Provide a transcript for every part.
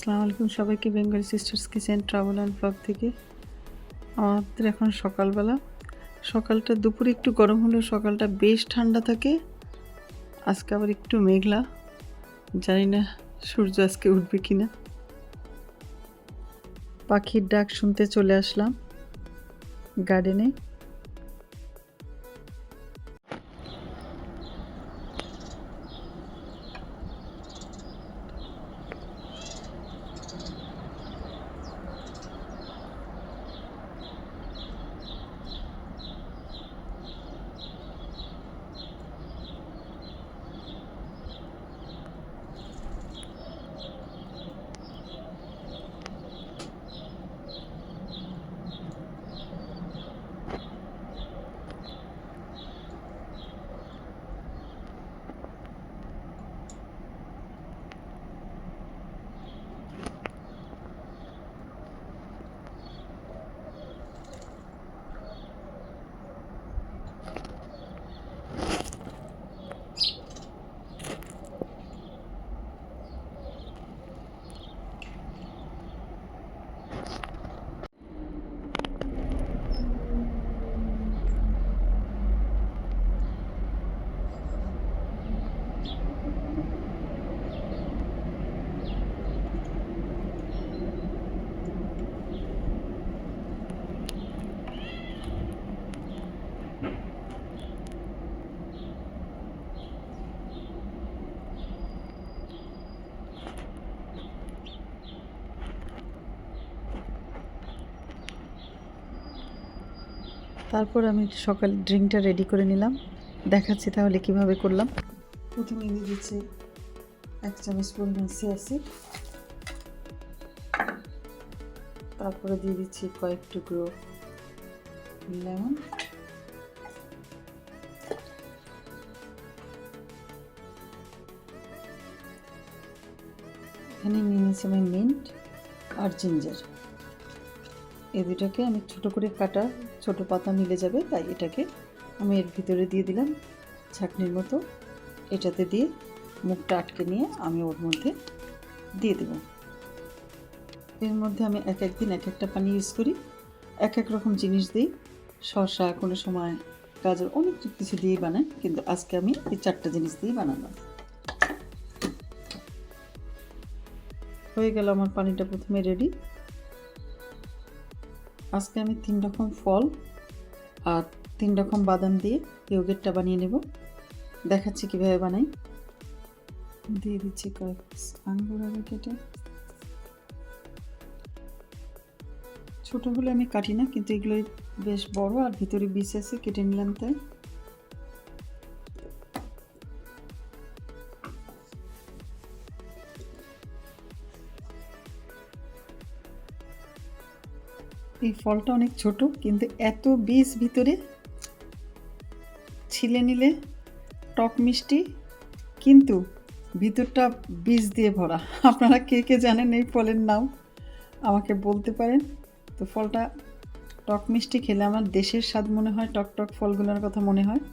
আসসালামু আলাইকুম সবাইকে Bengali sisters kitchen travel and blog থেকে। আমাদের এখন সকালবেলা, সকালটা দুপুরে একটু গরম হলেও সকালটা বেশ ঠান্ডা থাকে। আজকে আবার একটু মেঘলা, জানি না সূর্য আজকে উঠবে কিনা। পাখির ডাক শুনতে চলে আসলাম গার্ডেনে। তারপর আমি সকাল ড্রিঙ্কটা রেডি করে নিলাম, দেখাচ্ছি তাহলে কিভাবে করলাম। প্রথমে দিয়ে দিচ্ছি 1 চামচ পরিমাণ চিয়া সিড, তারপরে দিয়ে দিচ্ছি কয়েক টুকরো লেমন, এখানে নিয়ে নিয়েছি আমি মিন্ট আর জিঞ্জার। এই দুটাকে আমি ছোটো করে কাটা, ছোটো পাতা মিলে যাবে তাই এটাকে আমি এর ভিতরে দিয়ে দিলাম ছাঁকনির মতো। এটাতে দিয়ে মুখটা আটকে নিয়ে আমি ওর মধ্যে দিয়ে দেব। এর মধ্যে আমি এক এক দিন এক একটা পানি ইউজ করি, এক এক রকম জিনিস দিই। শসা, কোনো সময় গাজর, অনেক কিছু দিয়ে বানাই, কিন্তু আজকে আমি এই 4টা জিনিস দিয়ে বানালাম। হয়ে গেল আমার পানিটা প্রথমে রেডি। আজকে আমি 3 রকম ফল আর 3 রকম বাদাম দিয়ে ইয়োগেটটা বানিয়ে নেব, দেখাচ্ছি কিভাবে বানাই। দিয়ে দিচ্ছি কয়েক আঙ্গুর আগে কেটে, ছোটো হলে আমি কাটি না, কিন্তু এগুলো বেশ বড় আর ভিতরে বীজ আছে, কেটে নিলাম তাই। এই ফলটা অনেক ছোট, কিন্তু এত বীজ ভিতরে, ছিলে নিলে টক মিষ্টি, কিন্তু ভিতরটা বীজ দিয়ে ভরা। আপনারা কে কে জানেন এই ফলের নাম আমাকে বলতে পারেন। তো ফলটা টক মিষ্টি, খেলে আমার দেশের স্বাদ মনে হয়, টক টক ফলগুলোর কথা মনে হয়।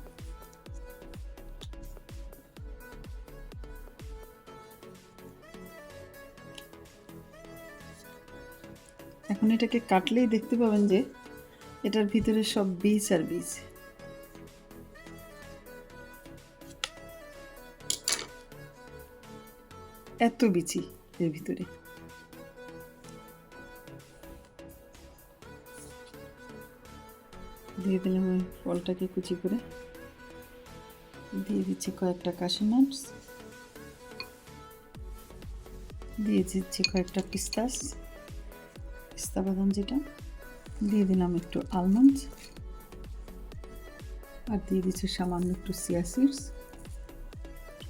এখন এটাকে কাটলেই দেখতে পাবেন যে এটার ভিতরে সব বীজ আর বীজ। এত বিচি এর ভিতরে। দিয়ে দিলাম ওই ফলটাকে কুচি করে, দিয়ে দিচ্ছি কয়েকটা কাশু নাটস, দিয়ে দিচ্ছি কয়েকটা পিস্তা বাদাম যেটা, দিয়ে দিলাম একটু আলমন্ড, আর দিয়ে দিচ্ছি সামান্য একটু চিয়া সিডস।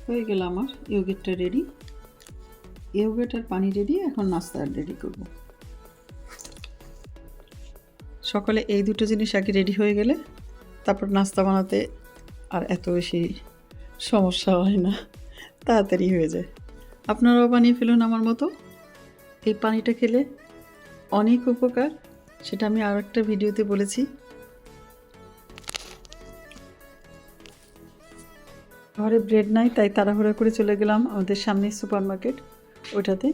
হয়ে গেল আমার ইয়োগেটটা রেডি। ইয়োগেট আর পানি রেডি, এখন নাস্তা রেডি করব। সকালে এই দুটো জিনিস আগে রেডি হয়ে গেলে তারপর নাস্তা বানাতে আর এত বেশি সমস্যা হয় না, তাড়াতাড়ি হয়ে যায়। আপনারাও বানিয়ে ফেলুন আমার মতো। এই পানিটা খেলে অনেক উপকার, সেটা আমি আর একটা ভিডিওতে বলেছি। ঘরে ব্রেড নাই, তাই তাড়াহুড়ো করে চলে গেলাম আমাদের সামনে সুপার মার্কেট, ওটাতে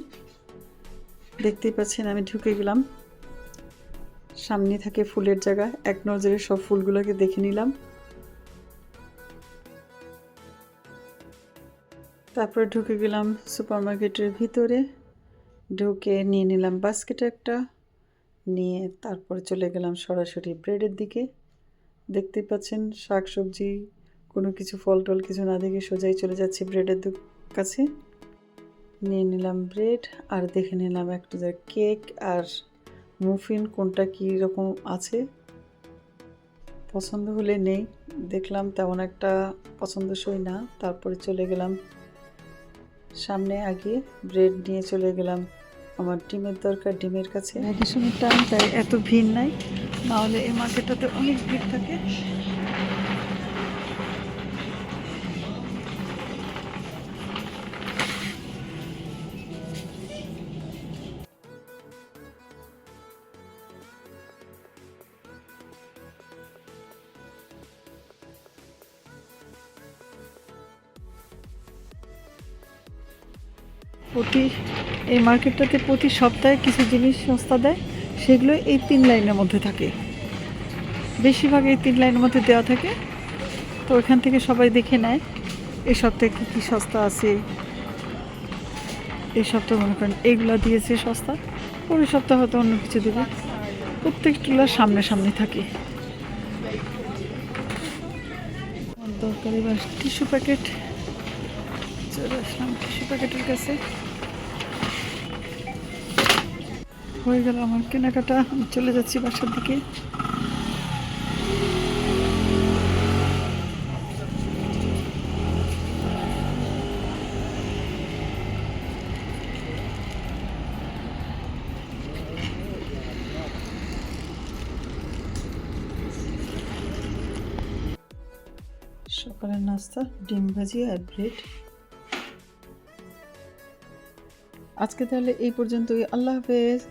দেখতেই পাচ্ছেন আমি ঢুকে গেলাম। সামনে থাকে ফুলের জায়গা, এক নজরে সব ফুলগুলোকে দেখে নিলাম। তারপরে ঢুকে গেলাম সুপারমার্কেটের ভিতরে। ঢুকে নিয়ে নিলাম বাস্কেট একটা, নিয়ে তারপরে চলে গেলাম সরাসরি ব্রেডের দিকে। দেখতেই পাচ্ছেন শাক সবজি কোনো কিছু ফল টল কিছু না দেখে সোজাই চলে যাচ্ছি ব্রেডের কাছে। নিয়ে নিলাম ব্রেড আর দেখে নিলাম একটা কেক আর মুফিন কোনটা কী রকম আছে। পছন্দ হলে নেই, দেখলাম তেমন একটা পছন্দসই না। তারপরে চলে গেলাম সামনে, আগে ব্রেড নিয়ে চলে গেলাম আমার ডিমের দরকার, ডিমের কাছে। ভ্যাকেশনের টাইম, তাই এত ভিড় নাই, নাহলে এই মার্কেটটাতে অনেক ভিড় থাকে। এই মার্কেটটাতে প্রতি সপ্তাহে কিছু জিনিস সস্তা দেয়, সেগুলো এই 3 লাইনের মধ্যে থাকে। বেশিরভাগ এই 3 লাইনের মধ্যে দেওয়া থাকে, তো ওইখান থেকে সবাই দেখে নেয় এই সপ্তাহে কী কী সস্তা আছে। এই সপ্তাহে মনে করেন এইগুলো দিয়েছে সস্তা, পরের সপ্তাহে হয়তো অন্য কিছু দেবে। প্রত্যেকগুলো সামনে সামনে থাকে। দরকারি বা টিস্যু প্যাকেট, চলে আসলাম টিস্যু প্যাকেটের কাছে। হয়ে গেল আমার কেনাকাটা, আমি চলে যাচ্ছি বাসার দিকে। সকালের নাস্তা ডিম ভাজি আর ব্রেড। আজকে তাহলে এই পর্যন্তই, আল্লাহ হাফেজ।